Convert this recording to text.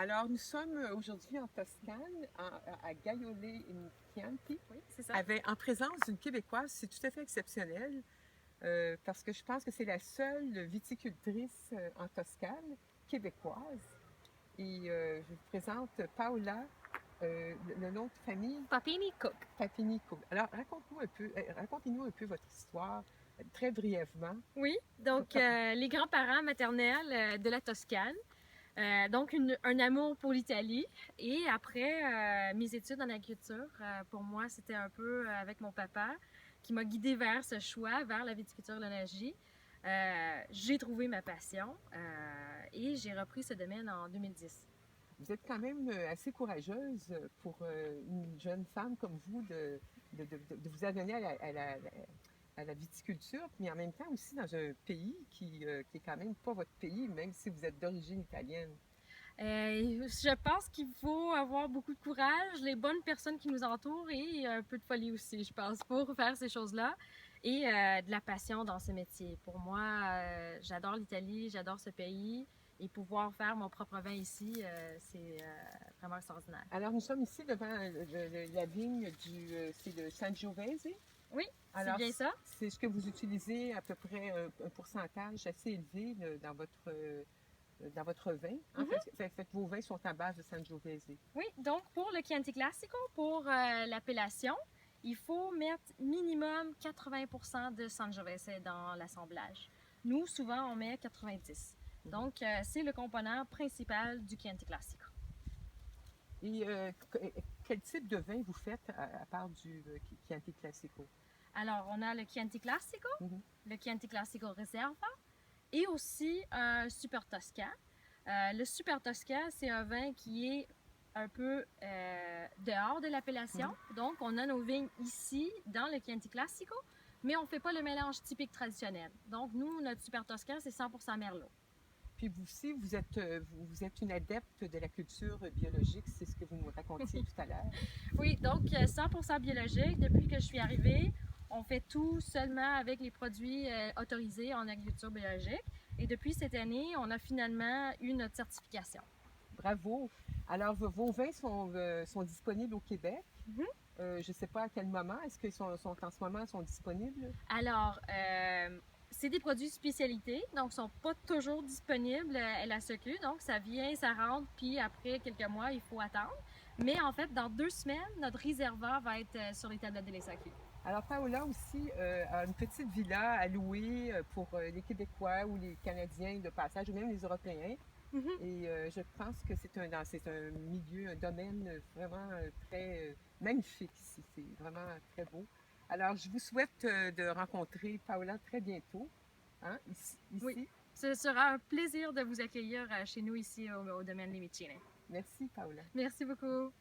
Alors, nous sommes aujourd'hui en Toscane, à Gaiole in Chianti, Oui, c'est ça. en présence d'une Québécoise. C'est tout à fait exceptionnel parce que je pense que c'est la seule viticultrice en Toscane québécoise. Et je vous présente Paola, le nom de famille, Papini Cook. Papinico. Alors, racontez-nous un peu votre histoire, très brièvement. Oui, donc les grands-parents maternels de la Toscane. Donc un amour pour l'Italie. Et après mes études en agriculture, pour moi, c'était un peu avec mon papa qui m'a guidée vers ce choix, vers la viticulture et l'œnologie. J'ai trouvé ma passion et j'ai repris ce domaine en 2010. Vous êtes quand même assez courageuse pour une jeune femme comme vous de vous adonner à la viticulture, mais en même temps aussi dans un pays qui est quand même pas votre pays, même si vous êtes d'origine italienne. Je pense qu'il faut avoir beaucoup de courage, les bonnes personnes qui nous entourent et un peu de folie aussi, je pense, pour faire ces choses-là et de la passion dans ce métier. Pour moi, j'adore l'Italie, j'adore ce pays et pouvoir faire mon propre vin ici, c'est vraiment extraordinaire. Alors, nous sommes ici devant la vigne c'est le Sangiovese. Oui, c'est Alors, bien ça. c'est ce que vous utilisez à peu près un pourcentage assez élevé dans votre vin. En fait, vos vins sont à base de Sangiovese. Oui, donc pour le Chianti Classico, pour l'appellation, il faut mettre minimum 80% de Sangiovese dans l'assemblage. Nous, souvent, on met 90. Donc, c'est le component principal du Chianti Classico. Et quel type de vin vous faites à part du Chianti Classico? Alors, on a le Chianti Classico, Mhm. le Chianti Classico Reserva et aussi un Super Tosca. Le Super Tosca, c'est un vin qui est un peu dehors de l'appellation. Donc, on a nos vignes ici, dans le Chianti Classico, mais on ne fait pas le mélange typique traditionnel. Donc, nous, notre Super Tosca, c'est 100% Merlot. Puis vous aussi, vous êtes une adepte de la culture biologique, c'est ce que vous me racontiez tout à l'heure. Oui, donc 100% biologique. Depuis que je suis arrivée, on fait tout seulement avec les produits autorisés en agriculture biologique. Et depuis cette année, on a finalement eu notre certification. Bravo! Alors, vos vins sont disponibles au Québec. Je ne sais pas à quel moment. Est-ce qu'ils sont en ce moment sont disponibles? Alors, c'est des produits spécialités, donc ils ne sont pas toujours disponibles à la SECU. Donc, ça vient, ça rentre, puis après quelques mois, il faut attendre. Mais en fait, dans 2 semaines, notre réservoir va être sur les tablettes de la SAQ. Alors, Paola aussi a une petite villa à louer pour les Québécois ou les Canadiens de passage, ou même les Européens. Et je pense que c'est un milieu, un domaine vraiment très magnifique ici. C'est vraiment très beau. Alors, je vous souhaite de rencontrer Paola très bientôt, hein, Oui, ici. ce sera un plaisir de vous accueillir chez nous ici au domaine Limicine. Merci, Paola. Merci beaucoup.